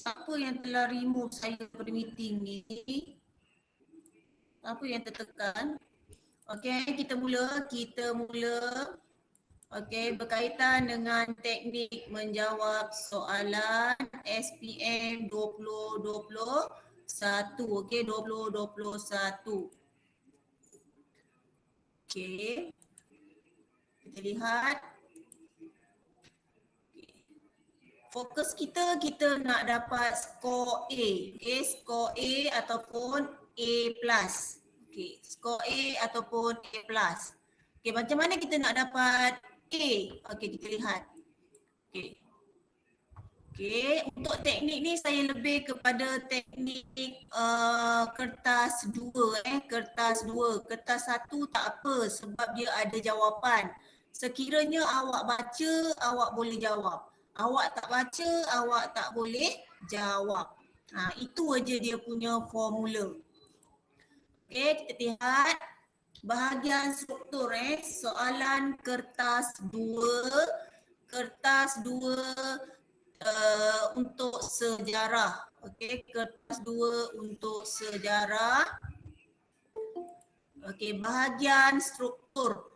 siapa yang telah remove saya daripada meeting ni? Apa yang tertekan? Okey, kita mula. Okey, berkaitan dengan teknik menjawab soalan SPM 2021. Okey, 2021. Okey. Kita lihat. Fokus kita nak dapat skor A. Okey, skor A ataupun A+. Okey, skor A ataupun A+. Okey, macam mana kita nak dapat A? Okey, kita lihat. Okey. Okey, untuk teknik ni saya lebih kepada teknik kertas 2 kertas 2. Kertas 1 tak apa sebab dia ada jawapan. Sekiranya awak baca, awak boleh jawab. Awak tak baca, awak tak boleh jawab. Itu aja dia punya formula. Okey, kita lihat bahagian struktur soalan kertas 2. Kertas 2 untuk sejarah. Okey, kertas 2 untuk sejarah. Okey, bahagian struktur.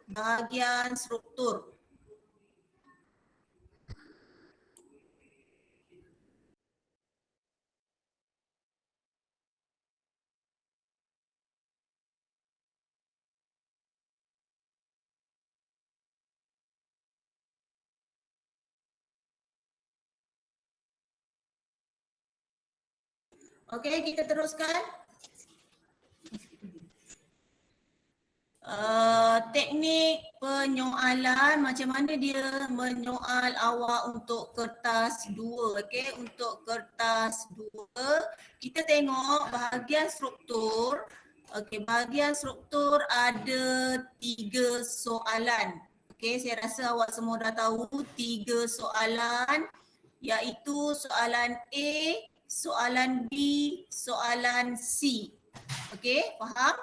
Okey, kita teruskan. Teknik penyoalan, macam mana dia menyoal awak untuk kertas 2. Okey, untuk kertas 2 kita tengok bahagian struktur. Okey, bahagian struktur ada 3 soalan. Okey, saya rasa awak semua dah tahu 3 soalan, iaitu soalan A, soalan B, soalan C. Okey, faham?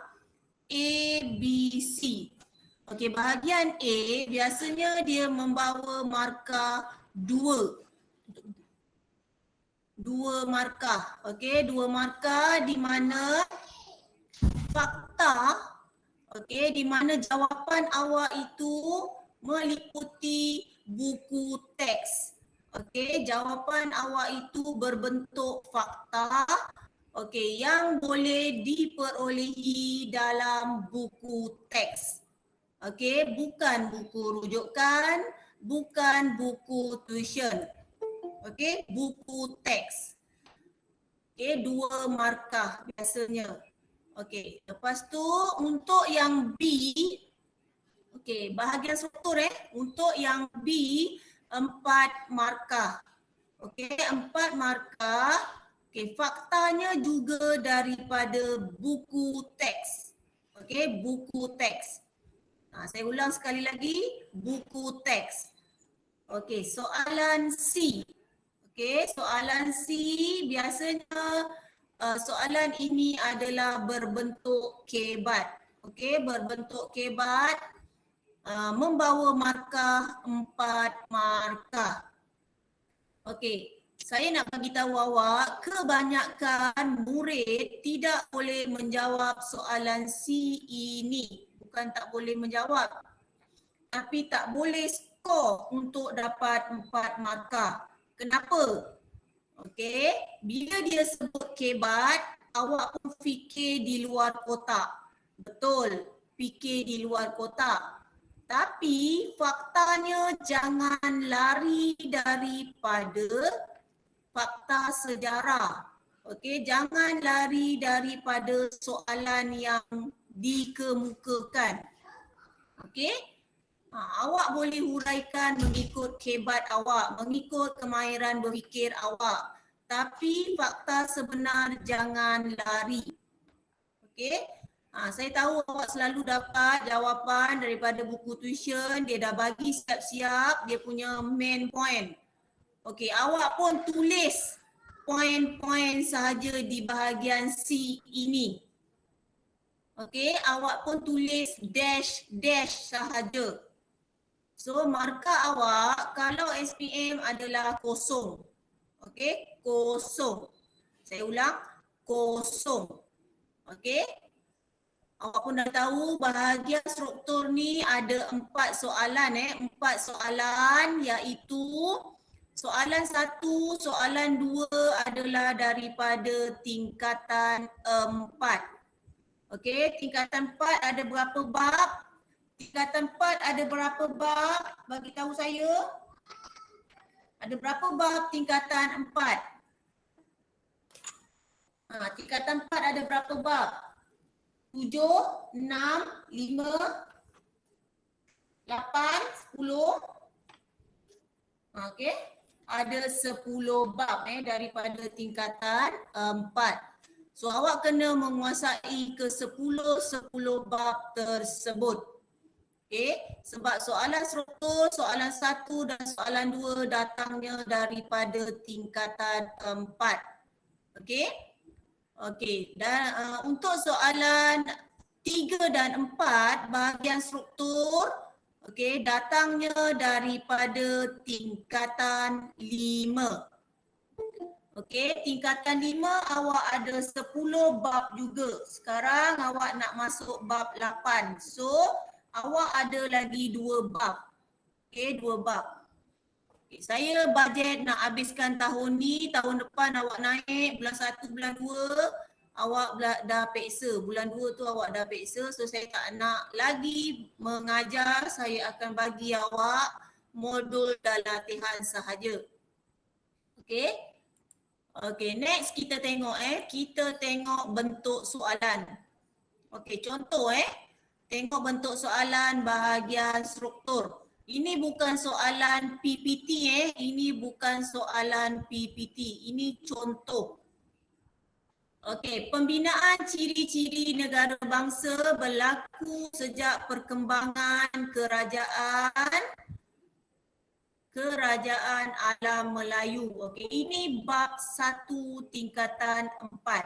A, B, C. Okey, bahagian A biasanya dia membawa markah 2. 2 markah. Okey, 2 markah di mana fakta, okey, di mana jawapan awak itu meliputi buku teks. Okey, jawapan awak itu berbentuk fakta, okey, yang boleh diperolehi dalam buku teks. Okey, bukan buku rujukan, bukan buku tuition. Okey, buku teks. Okey, 2 markah biasanya. Okey, lepas tu untuk yang B, okey, bahagian struktur untuk yang B 4 markah. Okey, 4 markah. Okey, faktanya juga daripada buku teks. Okey, buku teks. Saya ulang sekali lagi, buku teks. Okey, soalan C. Okey, soalan C biasanya soalan ini adalah berbentuk kebat. Okey, berbentuk kebat, membawa markah 4 markah. Okey, saya nak bagi tahu awak, kebanyakan murid tidak boleh menjawab soalan C ini. Bukan tak boleh menjawab, tapi tak boleh skor untuk dapat 4 markah. Kenapa? Okey, bila dia sebut kebat, awak pun fikir di luar kotak. Betul, fikir di luar kotak. Tapi faktanya jangan lari daripada fakta sejarah. Okey, jangan lari daripada soalan yang dikemukakan. Okey? Awak boleh huraikan mengikut kebat awak, mengikut kemahiran berfikir awak. Tapi fakta sebenar jangan lari. Okey? Saya tahu awak selalu dapat jawapan daripada buku tuition, dia dah bagi siap-siap dia punya main point. Okey, awak pun tulis poin-poin sahaja di bahagian C ini. Okey, awak pun tulis dash sahaja. So markah awak kalau SPM adalah kosong. Okey, kosong. Saya ulang, kosong. Okey. Awak pun dah tahu bahagian struktur ni ada 4 soalan 4 soalan, iaitu soalan 1, soalan 2 adalah daripada tingkatan 4. Okey, tingkatan 4 ada berapa bab? Tingkatan 4 ada berapa bab? Bagi tahu saya. Ada berapa bab tingkatan 4? Tingkatan 4 ada berapa bab? 7, 6, 5, 8, 10. Okey. Ada 10 bab daripada tingkatan 4. So awak kena menguasai ke 10 bab tersebut. Okey. Sebab soalan struktur, soalan 1 dan soalan 2 datangnya daripada tingkatan 4. Okey. Okey, dan untuk soalan 3 dan 4 bahagian struktur, okey, datangnya daripada tingkatan 5. Okey, tingkatan 5 awak ada 10 bab juga. Sekarang awak nak masuk bab 8. So, awak ada lagi 2 bab. Okey, 2 bab. Saya bajet nak habiskan tahun ni, tahun depan awak naik, bulan 1, bulan 2 awak dah peksa, bulan 2 tu awak dah peksa, so saya tak nak lagi mengajar, saya akan bagi awak modul dan latihan sahaja. Okey. Okey, next kita tengok kita tengok bentuk soalan. Okey, contoh tengok bentuk soalan bahagian struktur. Ini bukan soalan PPT ini bukan soalan PPT. Ini contoh. Okey, pembinaan ciri-ciri negara bangsa berlaku sejak perkembangan kerajaan alam Melayu. Okey, ini bab 1 tingkatan 4.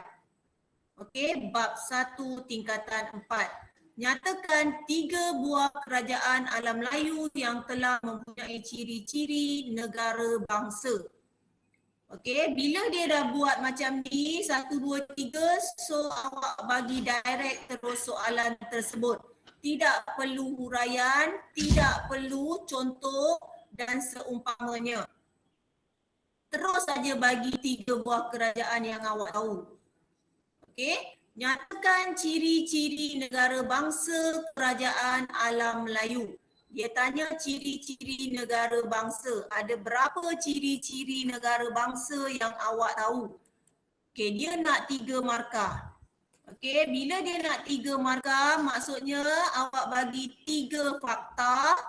Okey, bab 1 tingkatan 4. Nyatakan 3 buah kerajaan alam Melayu yang telah mempunyai ciri-ciri negara bangsa. Okey, bila dia dah buat macam ni, 1, 2, 3, so awak bagi direct terus soalan tersebut. Tidak perlu huraian, tidak perlu contoh dan seumpamanya. Terus saja bagi 3 buah kerajaan yang awak tahu. Okey. Nyatakan ciri-ciri negara bangsa kerajaan alam Melayu. Dia tanya ciri-ciri negara bangsa. Ada berapa ciri-ciri negara bangsa yang awak tahu? Okey, dia nak 3 markah. Okey, bila dia nak 3 markah, maksudnya awak bagi 3 fakta.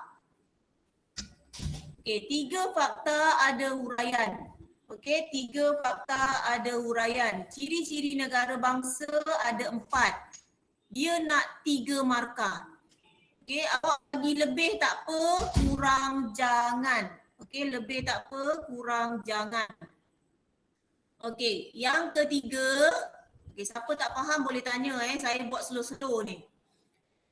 Okey, 3 fakta ada huraian. Okey, 3 fakta ada huraian. Ciri-ciri negara bangsa ada 4. Dia nak 3 markah. Okey, awak bagi lebih tak apa, kurang jangan. Okey, lebih tak apa, kurang jangan. Okey, yang ketiga, siapa tak faham boleh tanya saya buat slow-slow ni.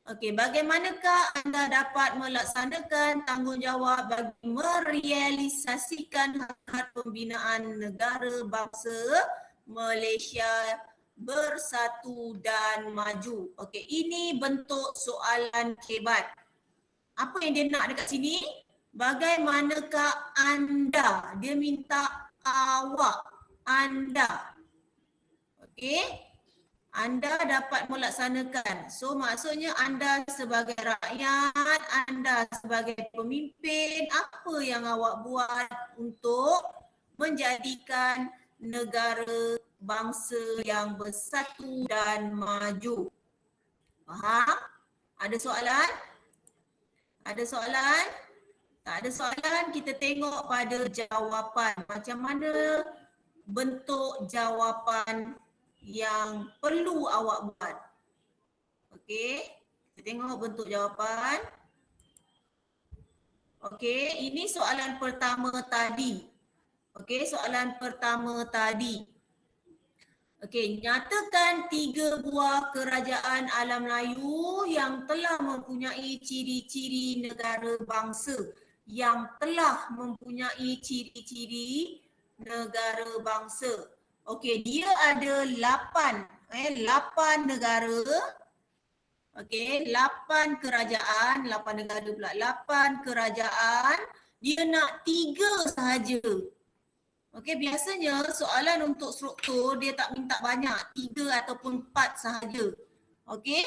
Okey, bagaimanakah anda dapat melaksanakan tanggungjawab bagi merealisasikan hak pembinaan negara bangsa Malaysia bersatu dan maju? Okey, ini bentuk soalan hebat. Apa yang dia nak dekat sini? Bagaimanakah anda? Dia minta awak, anda. Okey. Anda dapat melaksanakan. So maksudnya anda sebagai rakyat, anda sebagai pemimpin, apa yang awak buat untuk menjadikan negara bangsa yang bersatu dan maju? Faham? Ada soalan? Ada soalan? Tak ada soalan, kita tengok pada jawapan. Macam mana bentuk jawapan yang perlu awak buat. Okey, kita tengok bentuk jawapan. Okey, ini soalan pertama tadi. Okey, soalan pertama tadi. Okey, nyatakan 3 buah kerajaan alam Melayu yang telah mempunyai ciri-ciri negara bangsa. Yang telah mempunyai ciri-ciri negara bangsa. Okey, dia ada 8 negara. Okey, 8 kerajaan, 8 negara pula. 8 kerajaan, dia nak 3 sahaja. Okey, biasanya soalan untuk struktur dia tak minta banyak, 3 ataupun 4 sahaja. Okey.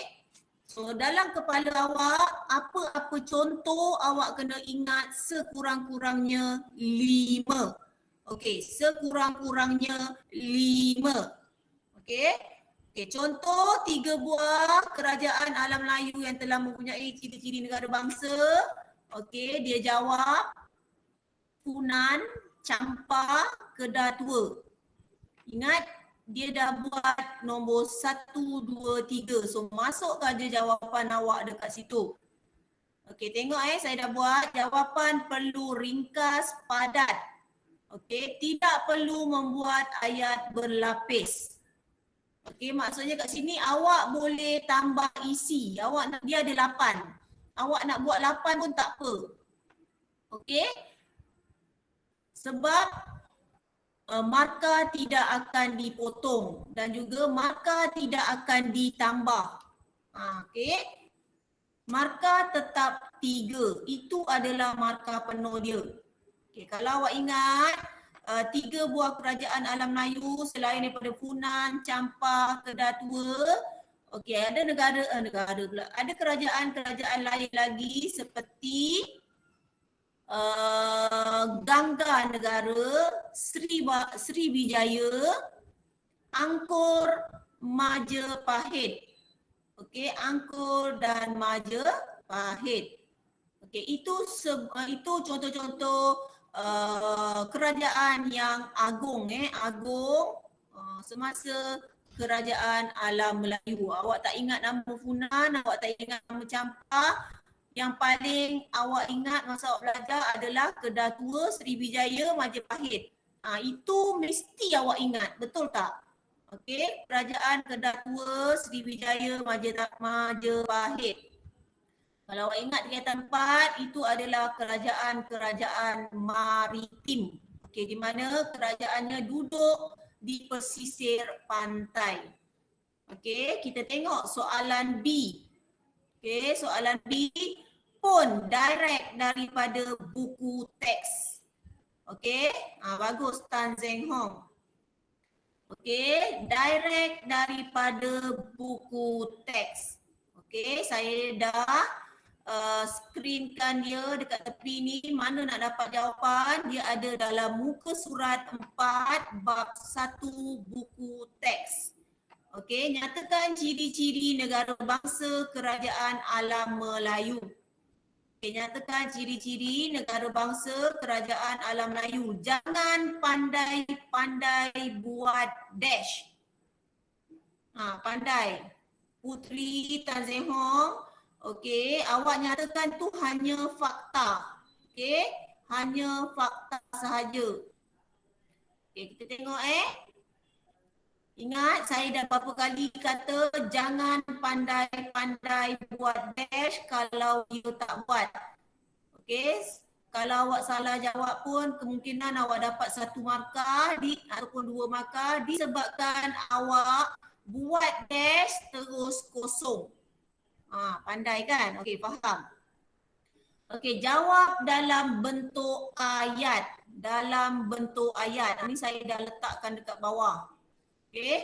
So dalam kepala awak, apa-apa contoh awak kena ingat sekurang-kurangnya 5. Okey, sekurang-kurangnya 5. Okey. Okey, contoh 3 buah kerajaan alam Melayu yang telah mempunyai ciri-ciri negara bangsa. Okey, dia jawab Funan, Champa, Kedah Tua. Ingat, dia dah buat nombor 1, 2, 3. So masukkan je jawapan awak dekat situ. Okey, tengok saya dah buat. Jawapan perlu ringkas, padat. Okey, tidak perlu membuat ayat berlapis. Okey, maksudnya kat sini awak boleh tambah isi. Dia ada 8. Awak nak buat 8 pun tak apa. Okey? Sebab markah tidak akan dipotong dan juga markah tidak akan ditambah. Okey. Markah tetap 3. Itu adalah markah penuh dia. Okey, kalau awak ingat 3 buah kerajaan alam Melayu selain daripada Funan, Champa, Kedah Tua. Okey, ada negara pula. Ada kerajaan-kerajaan lain lagi seperti Gangga Negara, Sriwijaya, Angkor, Majapahit. Okey, Angkor dan Majapahit. Okey, itu contoh-contoh kerajaan yang agung semasa kerajaan alam Melayu. Awak tak ingat nama Funan, awak tak ingat nama Champa. Yang paling awak ingat masa awak belajar adalah Kedah Tua, Sriwijaya, Majapahit. Itu mesti awak ingat, betul tak? Okey, kerajaan Kedah Tua, Sriwijaya, Majapahit. Kalau awak ingat tingkatan 4, itu adalah kerajaan-kerajaan maritim. Okey, di mana kerajaannya duduk di pesisir pantai. Okey, kita tengok soalan B. Okey, soalan B pun direct daripada buku teks. Okey, bagus Tan Zeng Hong. Okey, direct daripada buku teks. Okey, saya dah screenkan dia dekat tepi ni. Mana nak dapat jawapan? Dia ada dalam muka surat 4 bab 1 buku teks. Okey, nyatakan ciri-ciri negara bangsa kerajaan alam Melayu. Okey, nyatakan ciri-ciri negara bangsa kerajaan alam Melayu. Jangan pandai-pandai buat dash. Pandai. Putri Tan Zeng Hong. Okey, awak nyatakan tu hanya fakta. Okey, hanya fakta sahaja. Okey, kita tengok Ingat, saya dah berapa kali kata jangan pandai-pandai buat dash kalau you tak buat. Okey, kalau awak salah jawab pun kemungkinan awak dapat 1 markah ataupun 2 markah disebabkan awak buat dash terus kosong. Pandai kan? Okey, faham. Okey, jawab dalam bentuk ayat. Dalam bentuk ayat. Ini saya dah letakkan dekat bawah. Okey.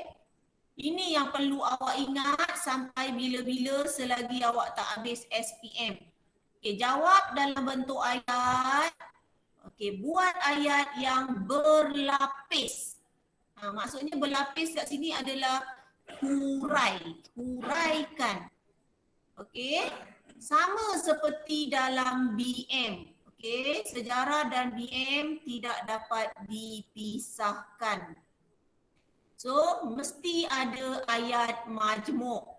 Ini yang perlu awak ingat sampai bila-bila selagi awak tak habis SPM. Okey, jawab dalam bentuk ayat. Okey, buat ayat yang berlapis. Maksudnya berlapis kat sini adalah huraikan. Okey, sama seperti dalam BM. Okey, sejarah dan BM tidak dapat dipisahkan. So, mesti ada ayat majmuk.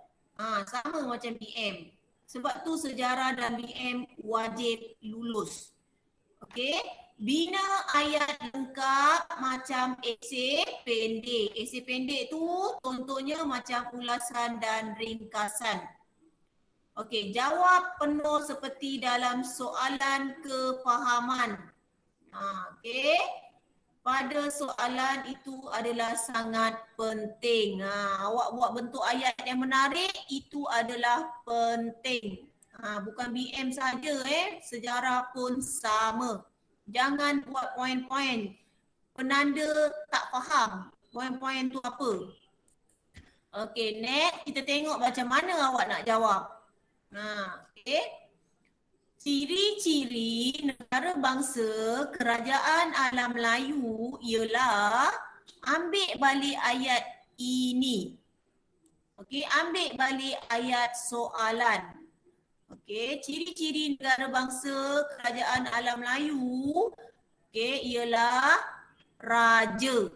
Sama macam BM. Sebab tu sejarah dan BM wajib lulus. Okey, bina ayat lengkap macam esei pendek. Esei pendek tu contohnya macam ulasan dan ringkasan. Okey, jawab penuh seperti dalam soalan kefahaman. Okey. pada soalan itu adalah sangat penting. Awak buat bentuk ayat yang menarik itu adalah penting. Bukan BM saja sejarah pun sama. Jangan buat poin-poin penanda tak faham. Poin-poin tu apa? Okey, next kita tengok macam mana awak nak jawab. Okey. Ciri-ciri negara bangsa kerajaan alam Melayu ialah ambil balik ayat ini. Okey, ambil balik ayat soalan. Okey, ciri-ciri negara bangsa kerajaan alam Melayu ialah raja.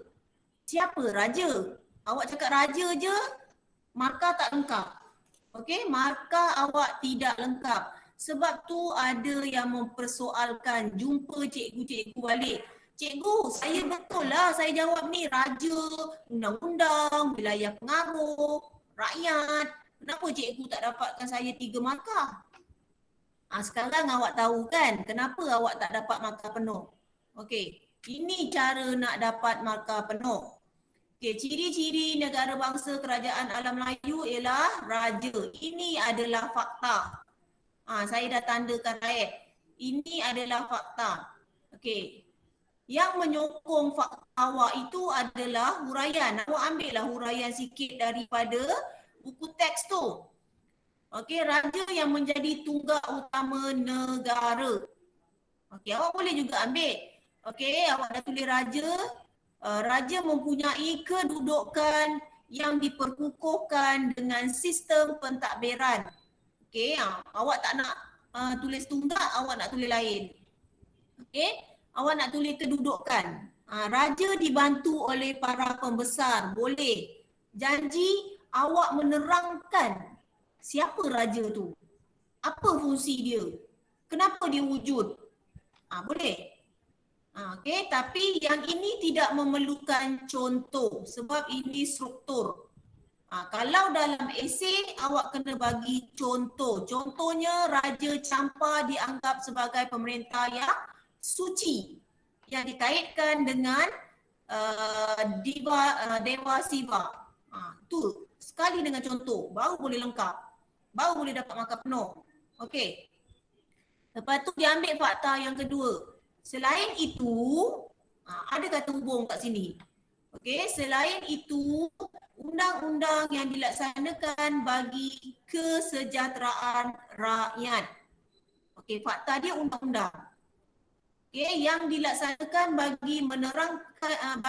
Siapa raja? Awak cakap raja je, markah tak lengkap. Okey, markah awak tidak lengkap. Sebab tu ada yang mempersoalkan, jumpa cikgu-cikgu balik. Cikgu, saya betul lah saya jawab ni raja, undang-undang, wilayah pengaruh, rakyat. Kenapa cikgu tak dapatkan saya 3 markah? Sekarang awak tahu kan kenapa awak tak dapat markah penuh. Okey, ini cara nak dapat markah penuh. Okey, ciri-ciri negara bangsa kerajaan alam Melayu ialah raja. Ini adalah fakta. Saya dah tandakan ayat. Ini adalah fakta. Okey. Yang menyokong fakta awak itu adalah huraian. Awak ambillah huraian sikit daripada buku teks tu. Okey, raja yang menjadi tunggak utama negara. Okey, awak boleh juga ambil. Okey, awak dah tulis raja. Raja mempunyai kedudukan yang diperkukuhkan dengan sistem pentadbiran. Okey, awak tak nak tulis tunggak, awak nak tulis lain. Okey, awak nak tulis kedudukan. Raja dibantu oleh para pembesar, boleh. Janji awak menerangkan siapa raja tu. Apa fungsi dia? Kenapa dia wujud? Boleh. Okey, tapi yang ini tidak memerlukan contoh sebab ini struktur. Kalau dalam esei awak kena bagi contoh. Contohnya Raja Champa dianggap sebagai pemerintah yang suci yang dikaitkan dengan Dewa Siva. Tu sekali dengan contoh baru boleh lengkap. Baru boleh dapat markah penuh. Okey. Lepas tu dia ambil fakta yang kedua. Selain itu, ada kata hubung kat sini. Okey, selain itu, undang-undang yang dilaksanakan bagi kesejahteraan rakyat. Okey, fakta dia undang-undang. Okey, yang dilaksanakan bagi menerangkan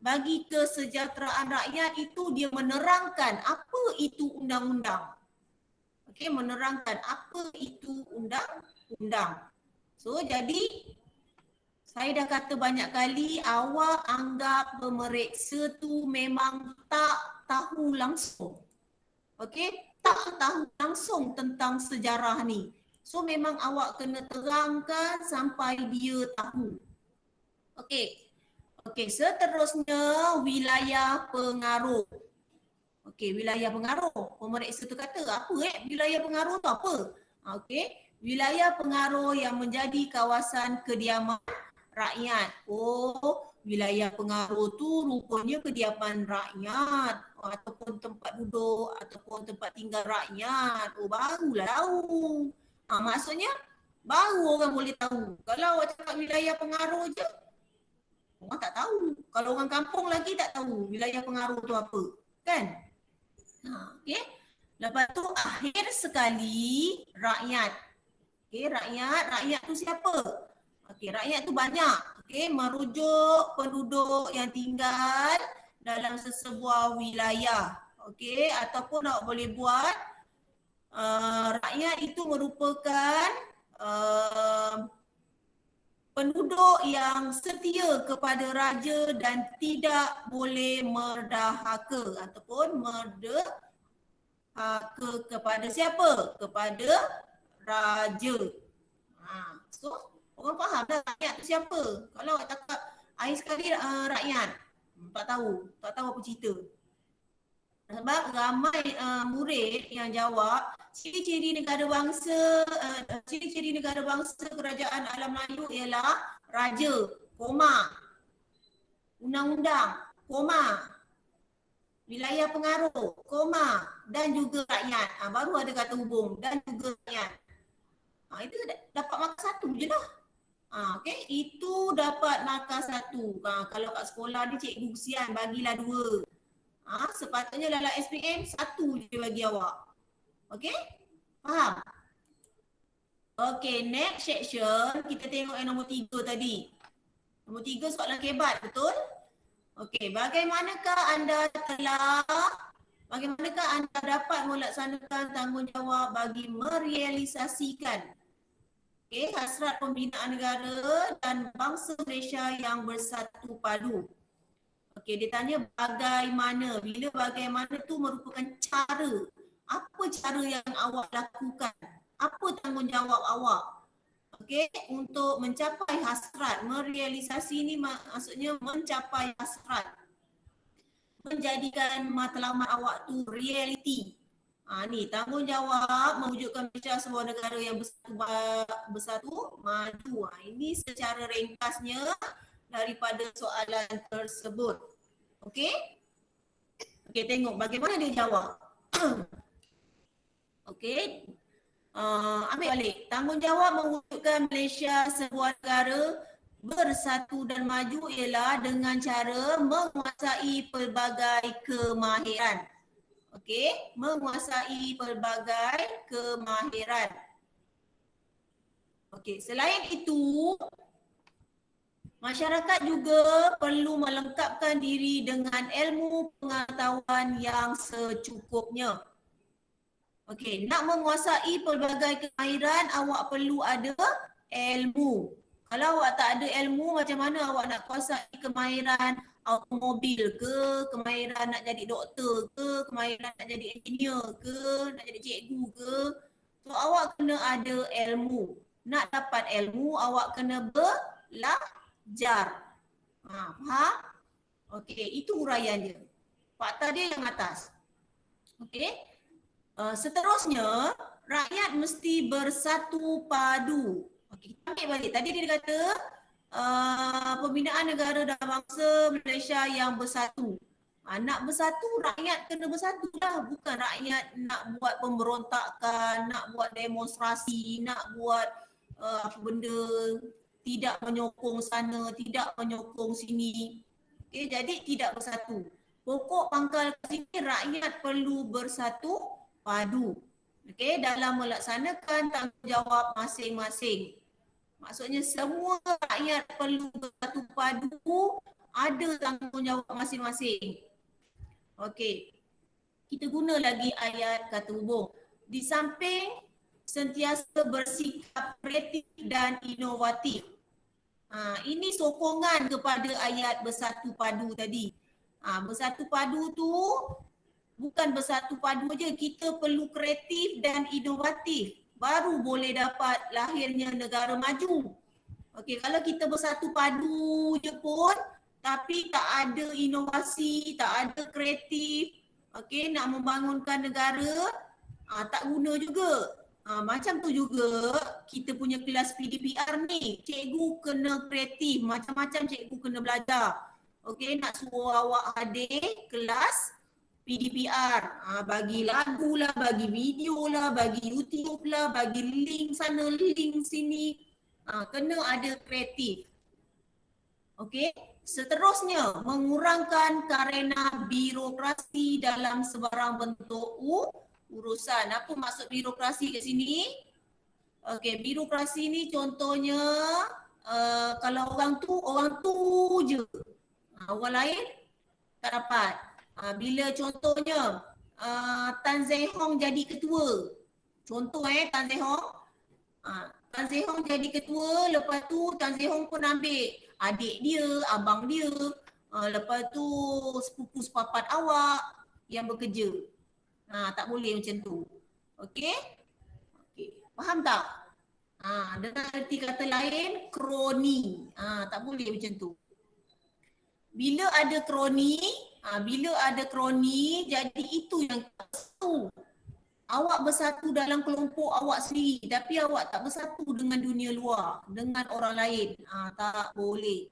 bagi kesejahteraan rakyat itu dia menerangkan apa itu undang-undang. Okey, menerangkan apa itu undang-undang. So, jadi saya dah kata banyak kali, awak anggap pemeriksa tu memang tak tahu langsung. Okey, tak tahu langsung tentang sejarah ni. So memang awak kena terangkan sampai dia tahu. Okey. Okey, seterusnya wilayah pengaruh. Okey, wilayah pengaruh. Pemeriksa tu kata, apa wilayah pengaruh tu apa? Okey, wilayah pengaruh yang menjadi kawasan kediaman rakyat. Oh, wilayah pengaruh tu rupanya kediaman rakyat ataupun tempat duduk ataupun tempat tinggal rakyat. Oh, barulah tahu. Maksudnya baru orang boleh tahu. Kalau awak cakap wilayah pengaruh je, orang tak tahu. Kalau orang kampung lagi tak tahu wilayah pengaruh tu apa. Kan? Okey. Lepas tu akhir sekali rakyat. Okey, rakyat tu siapa? Okey, rakyat tu banyak. Okey, merujuk penduduk yang tinggal dalam sesebuah wilayah. Okey, ataupun awak boleh buat rakyat itu merupakan penduduk yang setia kepada raja dan tidak boleh merdahaka ataupun merdahaka kepada siapa? Kepada raja. So orang faham dah rakyat tu siapa. Kalau awak cakap akhir sekali rakyat, tak tahu apa cerita. Sebab ramai murid yang jawab ciri-ciri negara bangsa kerajaan alam Melayu ialah raja, koma. undang-undang, koma, wilayah pengaruh, koma, dan juga rakyat. Baru ada kata hubung, dan juga rakyat. Itu dapat markah 1 je lah. Okay, itu dapat markah 1. Kalau kat sekolah ni cikgu kesian, bagilah 2. Sepatutnya dalam SPM 1 je bagi awak. Okay, faham? Okay, next section kita tengok yang nombor 3 tadi. Nombor 3 soalan kebat, betul? Okay, bagaimanakah anda dapat melaksanakan tanggungjawab bagi merealisasikan hasrat pembinaan negara dan bangsa Malaysia yang bersatu padu? Okey, dia tanya bagaimana. Bila bagaimana tu merupakan cara. Apa cara yang awak lakukan? Apa tanggungjawab awak? Okey, untuk mencapai hasrat. Merealisasi ni maksudnya mencapai hasrat. Menjadikan matlamat awak tu realiti. Ni tanggungjawab mewujudkan Malaysia sebuah negara yang bersatu maju. Ini secara ringkasnya daripada soalan tersebut. Okey? Okey, tengok bagaimana dia jawab. Okey. Ambil balik. Tanggungjawab mewujudkan Malaysia sebuah negara bersatu dan maju ialah dengan cara menguasai pelbagai kemahiran. Okey, menguasai pelbagai kemahiran. Okey, selain itu, masyarakat juga perlu melengkapkan diri dengan ilmu pengetahuan yang secukupnya. Okey, nak menguasai pelbagai kemahiran, awak perlu ada ilmu. Kalau awak tak ada ilmu, macam mana awak nak kuasai kemahiran automobil ke, kemahiran nak jadi doktor ke, kemahiran nak jadi engineer ke, nak jadi cikgu ke. So awak kena ada ilmu. Nak dapat ilmu, awak kena belajar. Faham? Okey, itu uraian dia. Fakta dia yang atas. Okey. Seterusnya, rakyat mesti bersatu padu. Okey, kita ambil balik. Tadi dia kata pembinaan negara dan bangsa Malaysia yang bersatu. Nak bersatu, rakyat kena bersatu lah. Bukan rakyat nak buat pemberontakan, nak buat demonstrasi, nak buat apa benda, tidak menyokong sana, tidak menyokong sini. Okay, jadi tidak bersatu. Pokok pangkal sini rakyat perlu bersatu padu. Okay, dalam melaksanakan tanggungjawab masing-masing. Maksudnya semua rakyat perlu bersatu padu, ada tanggungjawab masing-masing. Okey. Kita guna lagi ayat kata hubung. Di samping sentiasa bersikap kreatif dan inovatif. Ini sokongan kepada ayat bersatu padu tadi. Bersatu padu tu bukan bersatu padu je, kita perlu kreatif dan inovatif. Baru boleh dapat lahirnya negara maju. Okey, kalau kita bersatu padu je pun tapi tak ada inovasi, tak ada kreatif, okey, nak membangunkan negara, tak guna juga. Macam tu juga kita punya kelas PDPR ni, cikgu kena kreatif, macam-macam cikgu kena belajar. Okey, nak suruh awak hadir kelas PDPR, bagi lagu lah, bagi video lah, bagi YouTube lah, bagi link sana, link sini. Kena ada kreatif. Okey, seterusnya mengurangkan karena birokrasi dalam sebarang bentuk urusan. Apa maksud birokrasi kat sini? Okey, birokrasi ni contohnya kalau orang tu je. Orang lain tak dapat. Bila contohnya Tan Zeng Hong jadi ketua. Contoh Tan Zeng Hong. Tan Zeng Hong jadi ketua, lepas tu Tan Zeng Hong pun ambil adik dia, abang dia. Lepas tu sepupu sepapat awak yang bekerja. Tak boleh macam tu. Okey? Okey. Faham tak? Dengan arti kata lain, kroni. Tak boleh macam tu. Bila ada kroni, jadi itu yang bersatu. Awak bersatu dalam kelompok awak sendiri, tapi awak tak bersatu dengan dunia luar, dengan orang lain. Tak boleh.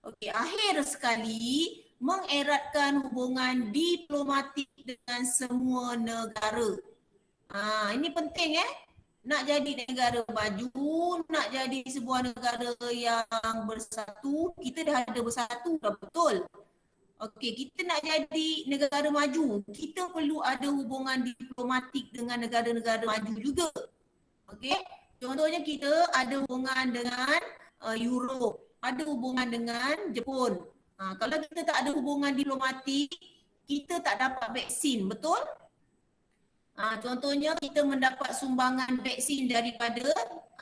Okey, akhir sekali mengeratkan hubungan diplomatik dengan semua negara. Ini penting Nak jadi negara maju, nak jadi sebuah negara yang bersatu, kita dah ada bersatu dah betul. Okey, kita nak jadi negara maju, kita perlu ada hubungan diplomatik dengan negara-negara maju juga. Okey, contohnya kita ada hubungan dengan Europe, ada hubungan dengan Jepun. Kalau kita tak ada hubungan diplomatik, kita tak dapat vaksin, betul? Contohnya kita mendapat sumbangan vaksin daripada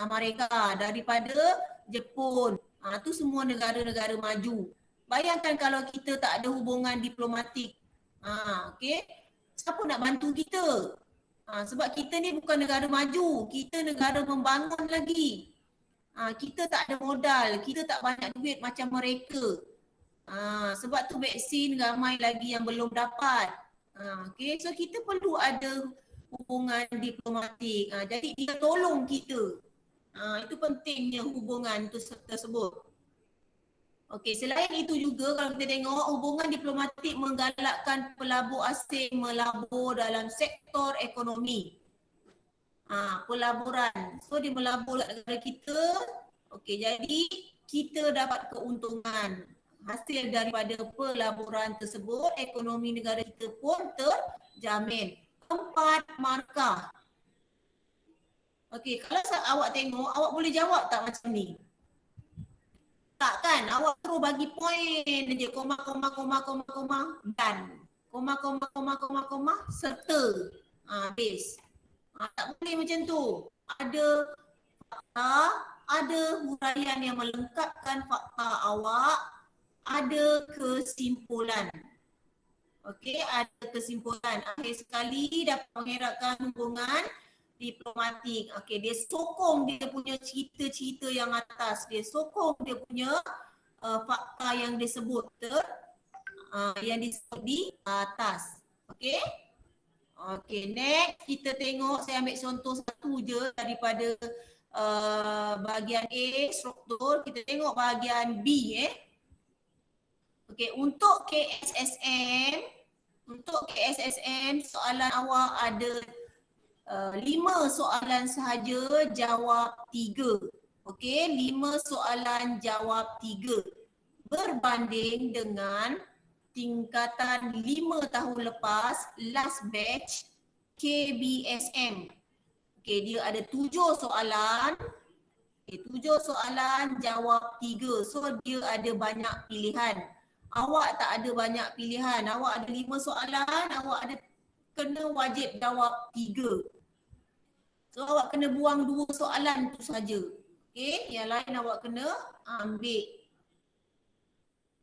Amerika, daripada Jepun. Itu semua negara-negara maju. Bayangkan kalau kita tak ada hubungan diplomatik. Okay? Siapa nak bantu kita? Sebab kita ni bukan negara maju, kita negara membangun lagi. Kita tak ada modal, kita tak banyak duit macam mereka. Sebab tu vaksin ramai lagi yang belum dapat. Okay? So kita perlu ada hubungan diplomatik. Jadi dia tolong kita. Itu pentingnya hubungan tersebut. Okey, selain itu juga kalau kita tengok hubungan diplomatik menggalakkan pelabur asing melabur dalam sektor ekonomi. Pelaburan. So dia melabur kat negara kita. Okey, jadi kita dapat keuntungan. Hasil daripada pelaburan tersebut, ekonomi negara kita pun terjamin. 4 markah. Okey, kalau awak tengok, awak boleh jawab tak macam ni? Tak kan? Awak terus bagi poin je, koma, dan. Koma, serta. Habis. Tak boleh macam tu. Ada fakta, ada huraian yang melengkapkan fakta awak, ada kesimpulan. Okey, ada kesimpulan. Akhir sekali dapat mengeratkan hubungan diplomatik. Okey, dia sokong dia punya cerita-cerita yang atas. Dia sokong dia punya fakta yang disebut yang disebut di atas. Okey? Okey, next kita tengok, saya ambil contoh satu je daripada bahagian A, struktur. Kita tengok bahagian B Okey, untuk KSSM soalan awak ada 5 soalan sahaja, jawab 3. Okey, 5 soalan jawab 3. Berbanding dengan tingkatan 5 tahun lepas, last batch KBSM. Okey, dia ada 7 soalan. Okey, 7 soalan jawab 3. So dia ada banyak pilihan. Awak tak ada banyak pilihan. Awak ada 5 soalan, awak ada kena wajib jawab 3. So awak kena buang 2 soalan tu saja. Okey, yang lain awak kena ambil.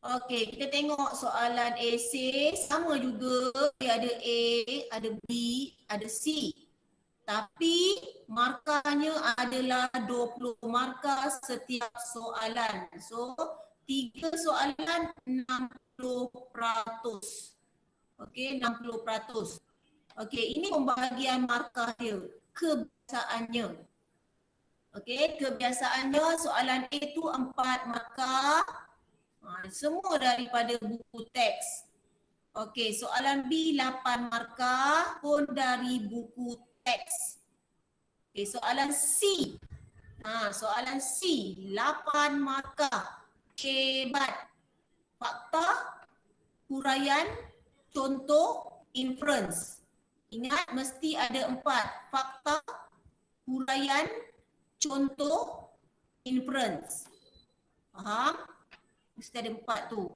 Okey, kita tengok soalan esei sama juga. Dia ada A, ada B, ada C. Tapi markahnya adalah 20 markah setiap soalan. So 3 soalan 60%. Okey, 60%. Okey, ini pembahagian markah dia. Kebiasaannya. Okey, kebiasaannya soalan A tu 4 markah. Semua daripada buku teks. Okey, soalan B 8 markah pun dari buku teks. Okey, soalan C. Soalan C 8 markah. Hebat. Fakta, huraian, contoh, inference. Ingat mesti ada 4. Fakta, huraian, contoh, inference. Faham? Mesti ada 4 tu.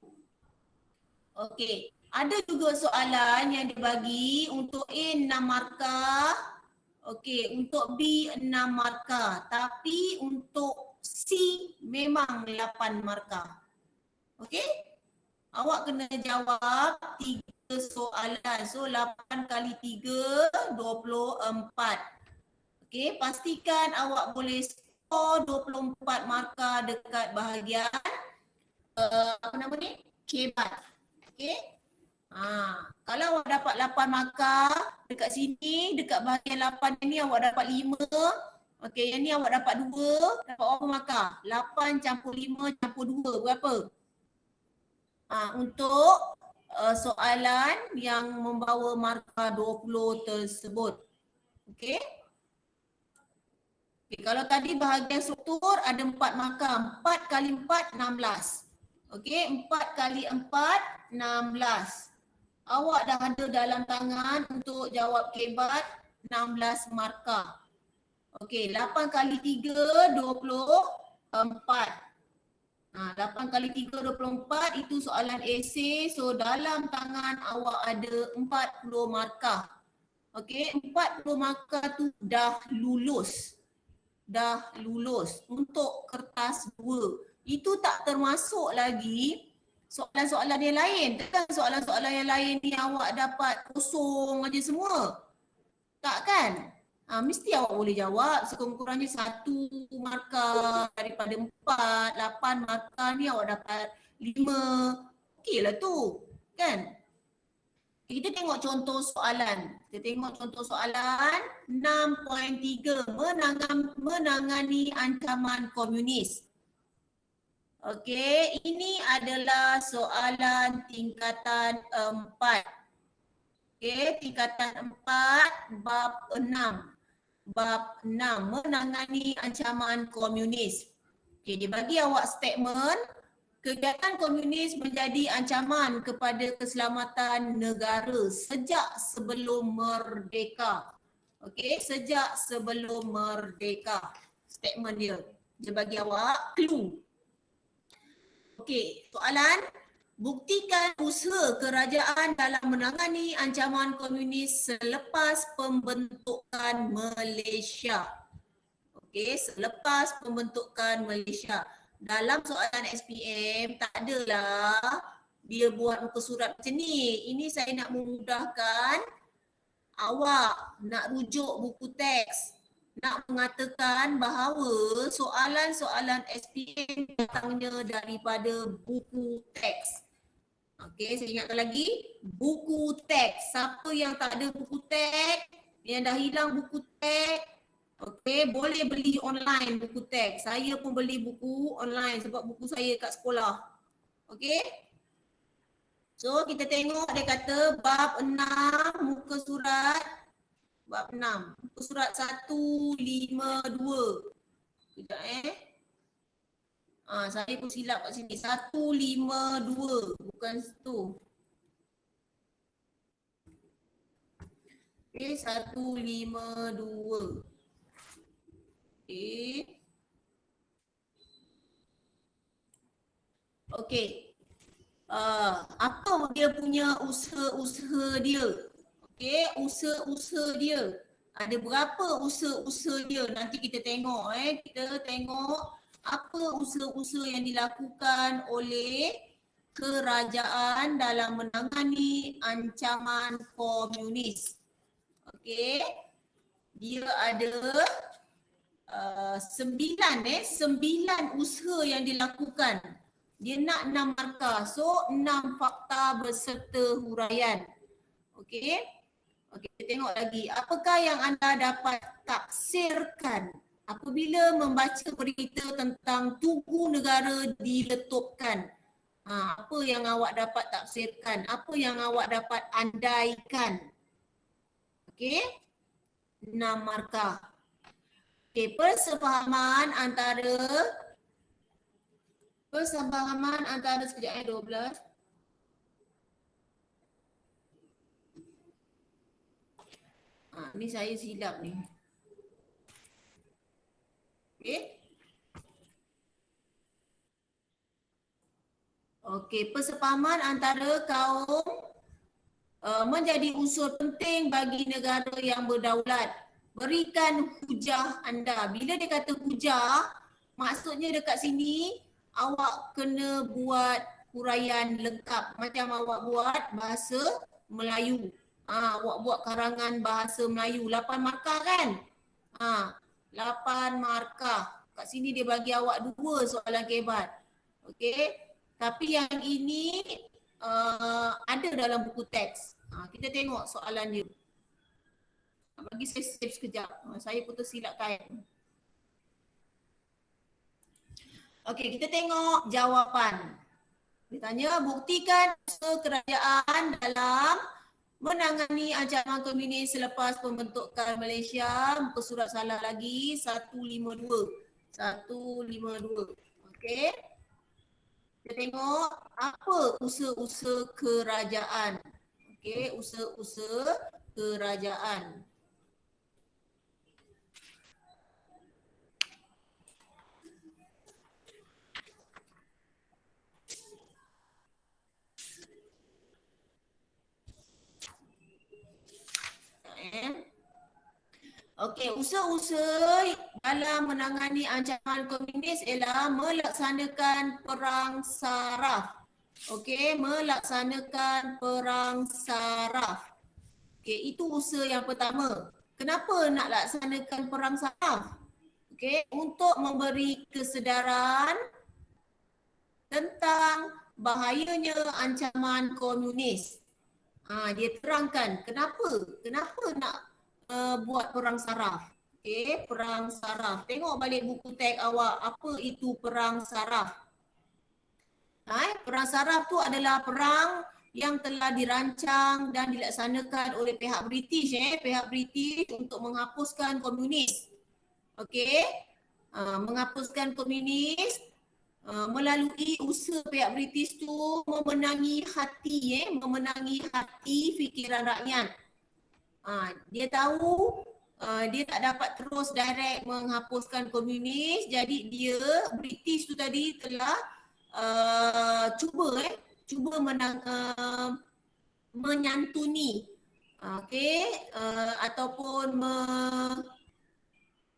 Okey. Ada juga soalan yang dibagi untuk A 6 markah. Okey, untuk B 6 markah. Tapi untuk C memang 8 markah. Okey? Awak kena jawab 3 soalan. So 8 kali 3, 24. Okey, pastikan awak boleh skor 24 markah dekat bahagian Kebat. Okey? Kalau awak dapat 8 markah dekat sini, dekat bahagian 8 ni awak dapat 5. Okey, yang ni awak dapat 2, dapat berapa markah? 8 campur 5 campur 2, berapa? untuk soalan yang membawa markah 20 tersebut. Okey. Okay, kalau tadi bahagian struktur ada 4 markah. 4 kali 4, 16. Okey, 4 kali 4, 16. Awak dah ada dalam tangan untuk jawab kebat 16 markah. Okey, 8 kali 3, 24. 8 kali 3, 24 itu soalan esei. So dalam tangan awak ada 40 markah. Okey, 40 markah tu dah lulus. Untuk kertas 2. Itu tak termasuk lagi soalan-soalan yang lain. Takkan soalan-soalan yang lain ni awak dapat kosong aja semua. Tak kan? Mesti awak boleh jawab sekurang-kurangnya 1 markah daripada 4, 8 markah ni awak dapat 5. Okey lah tu. Kan? Kita tengok contoh soalan. 6.3 menangani ancaman komunis. Okey, ini adalah soalan tingkatan 4. Okey, tingkatan 4 bab 6. Bab 6 menangani ancaman komunis. Okey, dia bagi awak statement. Kegiatan komunis menjadi ancaman kepada keselamatan negara sejak sebelum merdeka. Okey, sejak sebelum merdeka. Statement dia. Dia bagi awak clue. Okey, soalan. Buktikan usaha kerajaan dalam menangani ancaman komunis selepas pembentukan Malaysia. Okey, selepas pembentukan Malaysia. Dalam soalan SPM tak adalah dia buat muka surat macam ni. Ini saya nak memudahkan awak nak rujuk buku teks. Nak mengatakan bahawa soalan-soalan SPM datangnya daripada buku teks. Okey, saya ingatkan lagi. Buku teks. Siapa yang tak ada buku teks, yang dah hilang buku teks, okey, boleh beli online buku teks. Saya pun beli buku online sebab buku saya kat sekolah. Okey. So kita tengok dia kata bab 6 muka surat. Bab 6 muka surat 152. Sekejap saya pun silap kat sini. 152 bukan situ. Okey, 152. Okey. Apa dia punya usaha-usaha dia? Okey, usaha-usaha dia. Ada berapa usaha-usaha dia? Nanti kita tengok Kita tengok apa usaha-usaha yang dilakukan oleh kerajaan dalam menangani ancaman komunis. Okey. Dia ada 9 usaha yang dilakukan. Dia nak 6 markah. So 6 fakta berserta huraian. Okey. Okey, kita tengok lagi. Apakah yang anda dapat taksirkan apabila membaca berita tentang Tugu Negara diletupkan? Apa yang awak dapat taksirkan? Apa yang awak dapat andaikan? Okey. 6 markah. Okey, persefahaman antara sekejap 12. Ni saya silap ni. Okey. Okey, persefahaman antara kaum menjadi unsur penting bagi negara yang berdaulat. Berikan hujah anda. Bila dia kata hujah, maksudnya dekat sini awak kena buat huraian lengkap macam awak buat bahasa Melayu. Awak buat karangan bahasa Melayu 8 markah kan? 8 markah. Kat sini dia bagi awak 2 soalan kebat. Okey. Tapi yang ini ada dalam buku teks. Kita tengok soalan dia. Bagi saya save sekejap. Saya pun tersilap type. Okey, kita tengok jawapan. Dia tanya, buktikan usaha kerajaan dalam menangani ancaman komunis selepas pembentukan Malaysia. Muka surat salah lagi, 152. 152. Okey. Kita tengok apa usaha-usaha kerajaan. Okey, usaha-usaha kerajaan. Okey, usaha-usaha dalam menangani ancaman komunis ialah melaksanakan perang saraf. Okey, melaksanakan perang saraf. Okey, itu usaha yang pertama. Kenapa nak laksanakan perang saraf? Okey, untuk memberi kesedaran tentang bahayanya ancaman komunis. Dia terangkan kenapa nak buat perang saraf. Okey, perang saraf. Tengok balik buku teks awak, apa itu perang saraf. Perang saraf tu adalah perang yang telah dirancang dan dilaksanakan oleh pihak British, pihak British untuk menghapuskan komunis. Okey, menghapuskan komunis melalui usaha pihak British tu memenangi hati fikiran rakyat. Dia tahu dia tak dapat terus direct menghapuskan komunis, jadi dia British tu tadi telah cuba menyantuni ataupun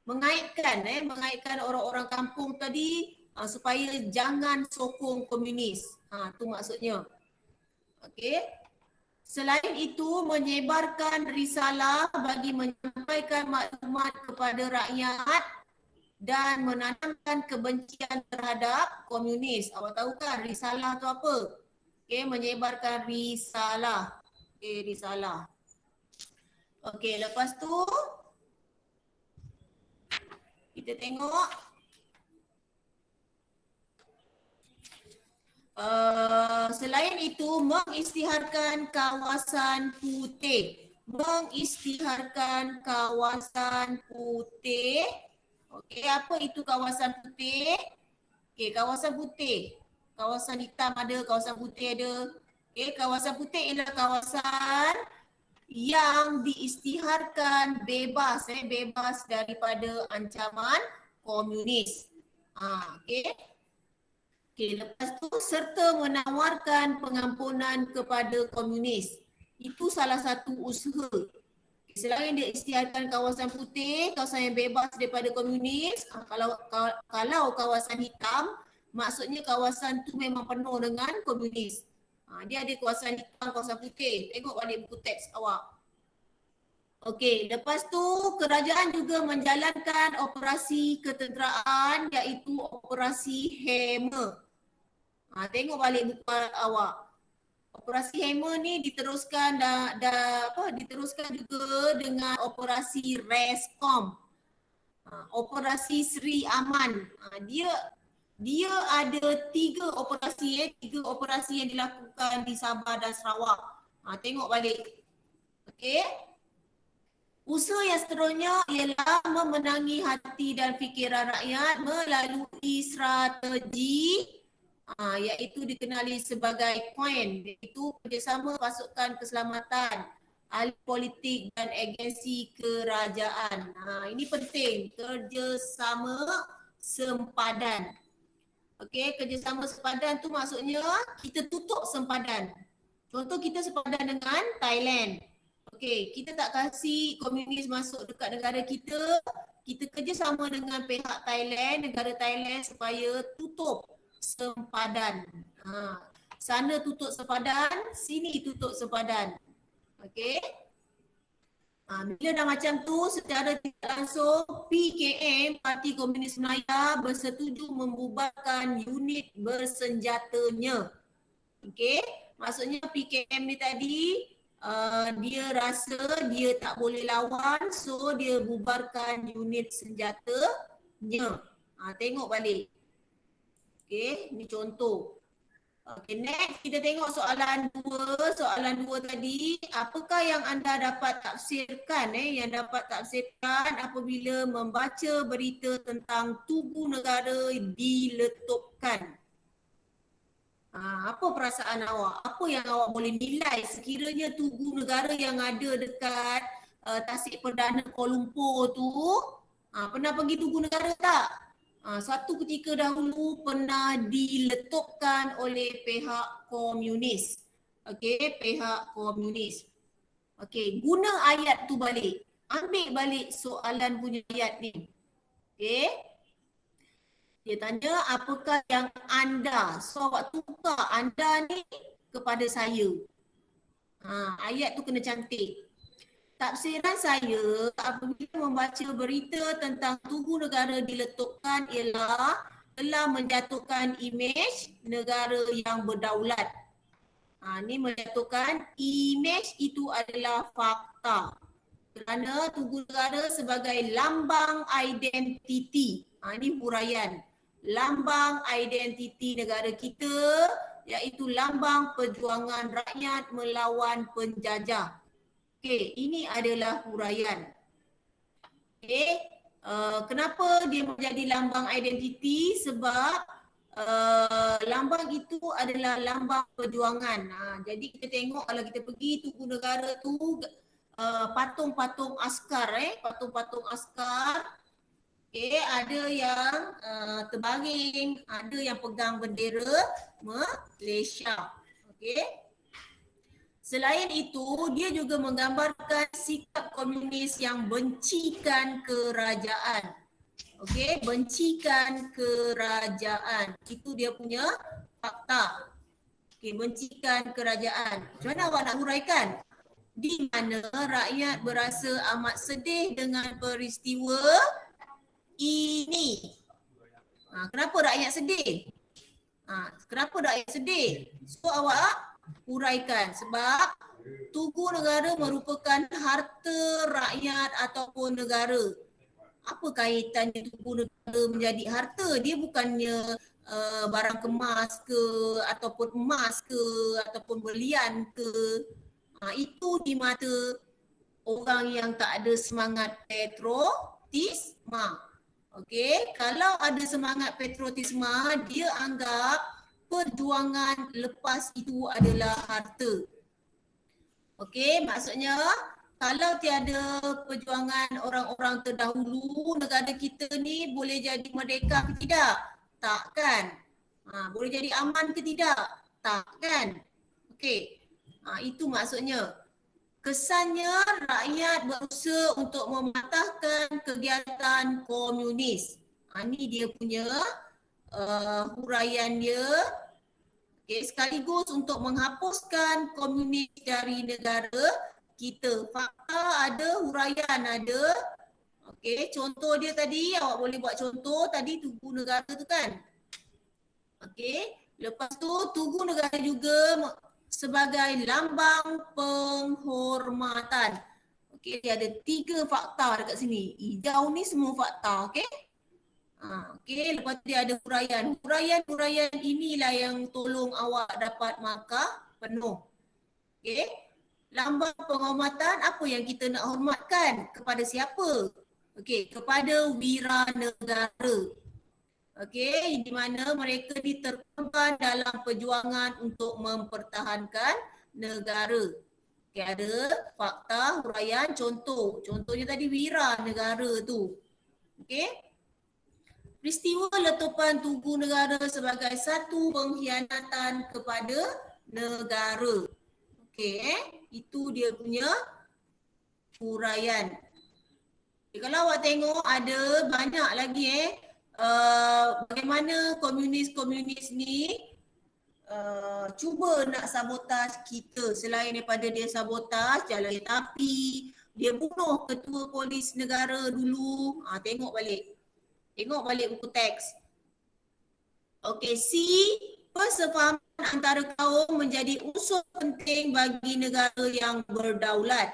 mengaitkan orang-orang kampung tadi supaya jangan sokong komunis. Tu maksudnya. Okey. Selain itu, menyebarkan risalah bagi menyampaikan maklumat kepada rakyat dan menanamkan kebencian terhadap komunis. Awak tahu kan risalah tu apa? Okey, menyebarkan risalah. Okey, risalah. Okey, lepas tu kita tengok selain itu mengisytiharkan kawasan putih. Mengisytiharkan kawasan putih. Okey, apa itu kawasan putih? Okey, kawasan putih. Kawasan hitam ada, kawasan putih ada. Okey, kawasan putih ialah kawasan yang diisytiharkan bebas, bebas daripada ancaman komunis. Okey. Okey, lepas tu serta menawarkan pengampunan kepada komunis. Itu salah satu usaha. Selain dia isytiharkan kawasan putih, kawasan yang bebas daripada komunis, kalau kawasan hitam, maksudnya kawasan tu memang penuh dengan komunis. Dia ada kawasan hitam, kawasan putih. Tengok balik buku teks awak. Okey, lepas tu kerajaan juga menjalankan operasi ketenteraan iaitu operasi Hammer. Tengok balik buku awak. Operasi Hammer ni diteruskan diteruskan juga dengan operasi Rescom. Operasi Sri Aman. Dia ada tiga operasi yang dilakukan di Sabah dan Sarawak. Tengok balik. Okey. Usaha yang seterusnya ialah memenangi hati dan fikiran rakyat melalui strategi iaitu dikenali sebagai POINT, iaitu kerjasama pasukan keselamatan, ahli politik dan agensi kerajaan. Ini penting, kerjasama sempadan. Okey, kerjasama sempadan tu maksudnya kita tutup sempadan. Contoh kita sempadan dengan Thailand. Okey, kita tak kasih komunis masuk dekat negara kita. Kita kerjasama dengan pihak Thailand, negara Thailand supaya tutup sempadan. Sana tutup sempadan, sini tutup sempadan. Okey. Bila dah macam tu, secara tidak langsung PKM, Parti Komunis Melayu bersetuju membubarkan unit bersenjatanya. Okey, maksudnya PKM ni tadi dia rasa dia tak boleh lawan, so dia bubarkan unit senjatanya. Tengok balik. Okey, ni contoh. Okay, next kita tengok soalan 2. Soalan 2 tadi, apakah yang anda dapat tafsirkan yang dapat tafsirkan apabila membaca berita tentang tugu negara diletupkan? Apa perasaan awak? Apa yang awak boleh nilai sekiranya tugu negara yang ada dekat Tasik Perdana Kuala Lumpur tu, pernah pergi tugu negara tak? Satu ketika dahulu pernah diletupkan oleh pihak komunis. Okey, pihak komunis. Okey, guna ayat tu balik. Ambil balik soalan punya ayat ni. Okey. Dia tanya apakah yang anda, so awak tukar anda ni kepada saya. Ayat tu kena cantik. Tafsiran saya apabila membaca berita tentang tugu negara diletupkan ialah telah menjatuhkan imej negara yang berdaulat. Ini menjatuhkan imej itu adalah fakta. Kerana tugu negara sebagai lambang identiti. Ini huraian. Lambang identiti negara kita iaitu lambang perjuangan rakyat melawan penjajah. Okey, ini adalah huraian. Okey, kenapa dia menjadi lambang identiti? Sebab lambang itu adalah lambang perjuangan. Jadi kita tengok kalau kita pergi tugu negara tu patung-patung askar patung-patung askar. Okey, ada yang terbaring, ada yang pegang bendera Malaysia. Okey. Selain itu, dia juga menggambarkan sikap komunis yang bencikan kerajaan. Okey, bencikan kerajaan. Itu dia punya fakta. Okey, bencikan kerajaan. Macam mana awak nak huraikan? Di mana rakyat berasa amat sedih dengan peristiwa ini. Kenapa rakyat sedih? Kenapa rakyat sedih? So awak huraikan sebab tugu negara merupakan harta rakyat ataupun negara. Apa kaitannya tugu negara menjadi harta? Dia bukannya barang kemas ke ataupun emas ke ataupun belian ke. Itu di mata orang yang tak ada semangat patriotisme. Okey, kalau ada semangat patriotisme, dia anggap perjuangan lepas itu adalah harta. Okey, maksudnya kalau tiada perjuangan orang-orang terdahulu, negara kita ni boleh jadi merdeka ke tidak? Tak kan? Boleh jadi aman ke tidak? Tak kan? Okey, itu maksudnya. Kesannya rakyat berusaha untuk mematahkan kegiatan komunis. Ini dia punya huraian dia. Okay, sekaligus untuk menghapuskan komunis dari negara kita. Fakta ada, huraian ada. Okey, contoh dia tadi, awak boleh buat contoh tadi tugu negara tu kan. Okey, lepas tu tugu negara juga sebagai lambang penghormatan. Okey, dia ada 3 fakta dekat sini. Hijau ni semua fakta, okey? Okey, lepas tu dia ada huraian. Huraian inilah yang tolong awak dapat markah penuh. Okey. Lambang penghormatan, apa yang kita nak hormatkan? Kepada siapa? Okey, kepada wiranegara. Okey, di mana mereka diterkorban dalam perjuangan untuk mempertahankan negara. Okey, ada fakta, huraian, contoh. Contohnya tadi wiranegara tu. Okey. Peristiwa letupan tugu negara sebagai satu pengkhianatan kepada negara. Okey, itu dia punya huraian. Okay, kalau awak tengok ada banyak lagi bagaimana komunis-komunis ni cuba nak sabotaj kita. Selain daripada dia sabotaj jalan kereta api, dia bunuh ketua polis negara dulu. Tengok balik buku teks. Okey, C, persefahaman antara kaum menjadi unsur penting bagi negara yang berdaulat.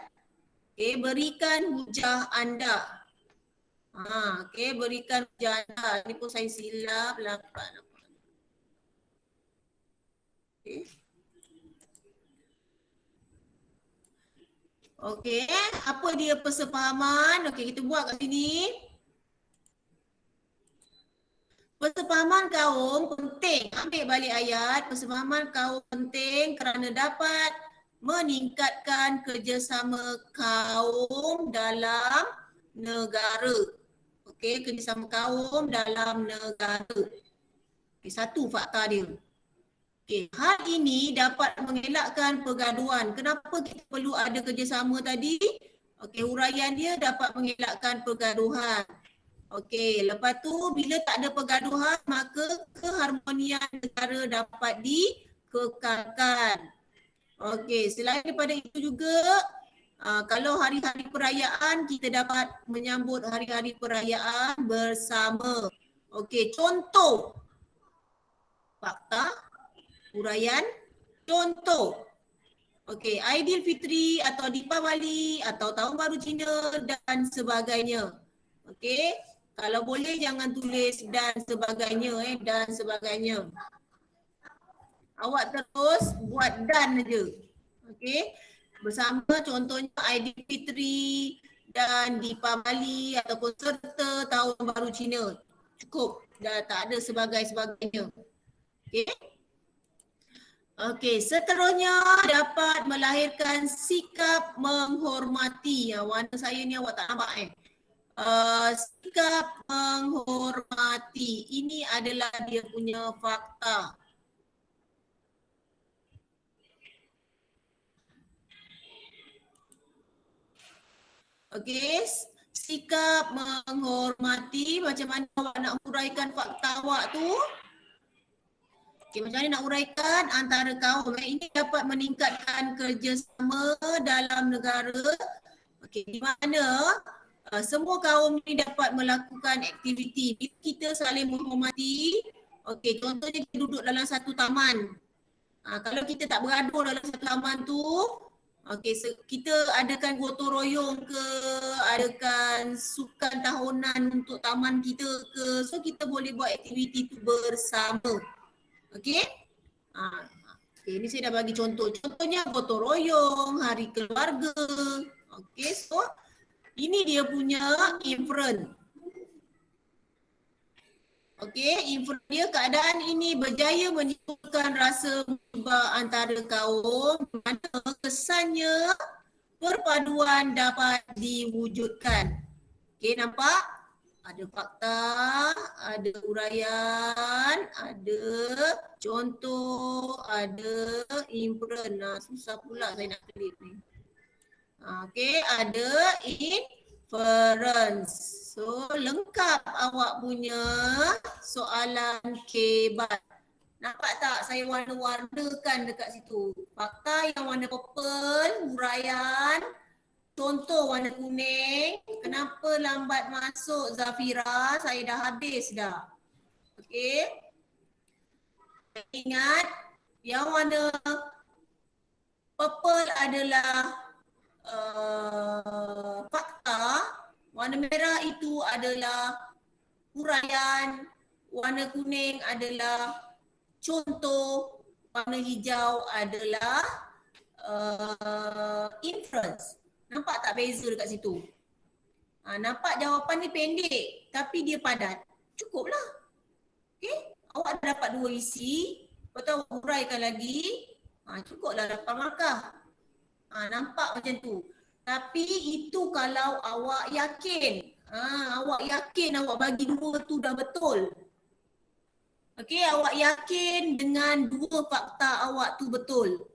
Okey, berikan hujah anda. Okey, berikan hujah anda. Ini pun saya silap. Okey. Okey, apa dia persefahaman? Okey, kita buat kat sini. Persefahaman kaum penting. Ambil balik ayat. Persefahaman kaum penting kerana dapat meningkatkan kerjasama kaum dalam negara. Okey, kerjasama kaum dalam negara. Okey, satu fakta dia. Okey, hal ini dapat mengelakkan pergaduhan. Kenapa kita perlu ada kerjasama tadi? Okey, huraian dia dapat mengelakkan pergaduhan. Okey, lepas tu bila tak ada pergaduhan maka keharmonian negara dapat dikekalkan. Okey, selain daripada itu juga kalau hari-hari perayaan kita dapat menyambut hari-hari perayaan bersama. Okey, contoh fakta huraian contoh. Okey, Aidilfitri atau Deepavali atau Tahun Baru Cina dan sebagainya. Okey, kalau boleh jangan tulis dan sebagainya dan sebagainya. Awak terus buat dan saja. Okey, bersama contohnya Aidilfitri dan Deepavali ataupun serta Tahun Baru Cina. Cukup, dah tak ada sebagainya. Okey. Okey, seterusnya dapat melahirkan sikap menghormati. Warna saya ni awak tak nampak sikap menghormati. Ini adalah dia punya fakta. Okey, sikap menghormati. Macam mana awak nak huraikan fakta awak tu? Okey, macam mana nak uraikan antara kaum? Ini dapat meningkatkan kerjasama dalam negara. Okey, di mana semua kaum ini dapat melakukan aktiviti. Kita saling menghormati. Okey, contohnya kita duduk dalam satu taman. Kalau kita tak bergaduh dalam satu taman tu, okey, kita adakan gotong royong ke, adakan sukan tahunan untuk taman kita ke. So kita boleh buat aktiviti tu bersama. Okey? Okay, ini saya dah bagi contoh. Contohnya gotong royong, hari keluarga. Okey, so ini dia punya inference. Okey, inference dia keadaan ini berjaya menimbulkan rasa muba antara kaum, mana kesannya perpaduan dapat diwujudkan. Okey, nampak? Ada fakta, ada uraian, ada contoh, ada inference. Susah pula saya nak klik ni. Okey, ada inference. So, lengkap awak punya soalan kebat. Nampak tak saya warna-warnakan dekat situ. Fakta yang warna purple, huraian, contoh warna kuning. Kenapa lambat masuk Zafira? Saya dah habis dah. Okey. Ingat yang warna purple adalah fakta. Warna merah itu adalah huraian. Warna kuning adalah contoh. Warna hijau adalah inference. Nampak tak beza dekat situ? Nampak jawapan ni pendek tapi dia padat. Cukuplah. Okey, awak dah dapat 2 isi. Lepas tu awak huraikan lagi. Cukuplah 8 markah. Nampak macam tu. Tapi itu kalau awak yakin. Awak yakin awak bagi 2 tu dah betul. Okey, awak yakin dengan 2 fakta awak tu betul.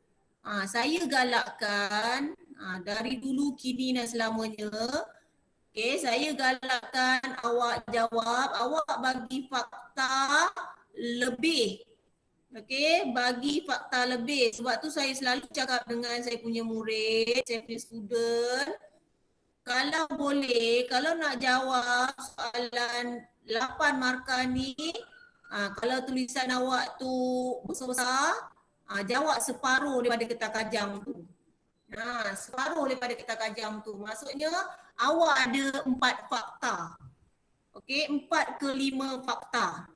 Saya galakkan dari dulu, kini dan selamanya. Okey, saya galakkan awak jawab, awak bagi fakta lebih. Okey, bagi fakta lebih. Sebab tu saya selalu cakap dengan saya punya murid, saya punya student. Kalau boleh, kalau nak jawab soalan 8 markah ni, kalau tulisan awak tu besar-besar, jawab separuh daripada kertas kajam tu. Separuh daripada kertas kajam tu. Maksudnya awak ada 4 fakta. Okey, 4 ke 5 fakta.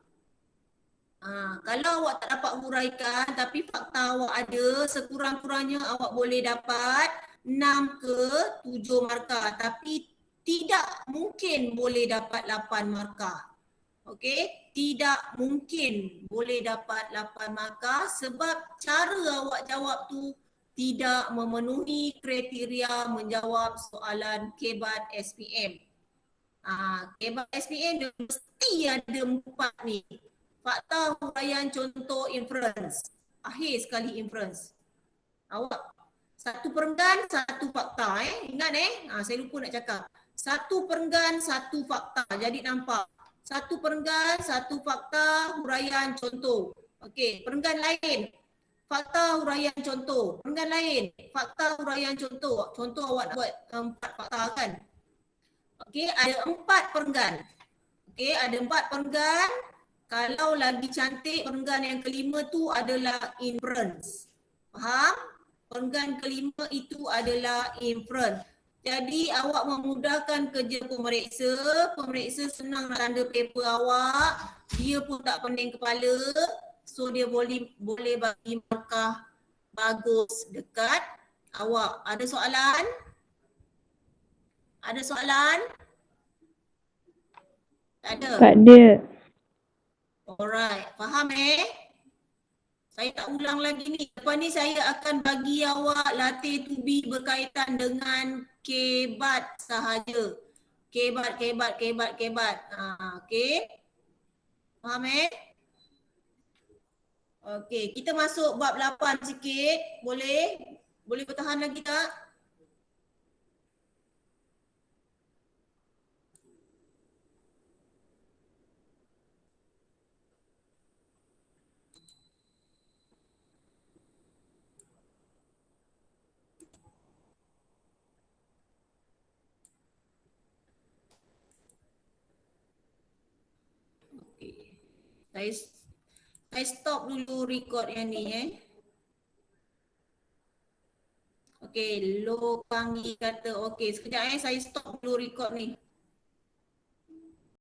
Kalau awak tak dapat huraikan tapi fakta awak ada, sekurang-kurangnya awak boleh dapat 6 ke 7 markah, tapi tidak mungkin boleh dapat 8 markah. Okey, tidak mungkin boleh dapat 8 markah sebab cara awak jawab tu tidak memenuhi kriteria menjawab soalan KBAT SPM. KBAT SPM dia mesti ada 4 ni. Fakta, huraian, contoh, inference. Akhir sekali inference. Awak satu perenggan, satu fakta. Ingat saya lupa nak cakap. Satu perenggan, satu fakta. Jadi nampak. Satu perenggan, satu fakta, huraian, contoh. Okey, perenggan lain. Fakta, huraian, contoh. Perenggan lain. Fakta, huraian, contoh. Contoh awak nak buat 4 fakta kan. Okey, ada 4 perenggan. Okey, ada 4 perenggan. Kalau lagi cantik, perenggan yang kelima tu adalah inference. Faham? Perenggan kelima itu adalah inference. Jadi awak memudahkan kerja pemeriksa. Pemeriksa senang nak tanda paper awak. Dia pun tak pening kepala. So dia boleh bagi markah bagus dekat awak. Ada soalan? Ada soalan? Tak ada? Tak ada. Alright, faham Saya tak ulang lagi ni. Lepas ni saya akan bagi awak latih to be berkaitan dengan KBAT sahaja. KBAT. Okey. Faham Okey, kita masuk bab 8 sikit. Boleh? Boleh bertahan lagi tak? Saya stop dulu record yang ni Okey, Lo Kangi kata okey sekejap saya stop dulu record ni.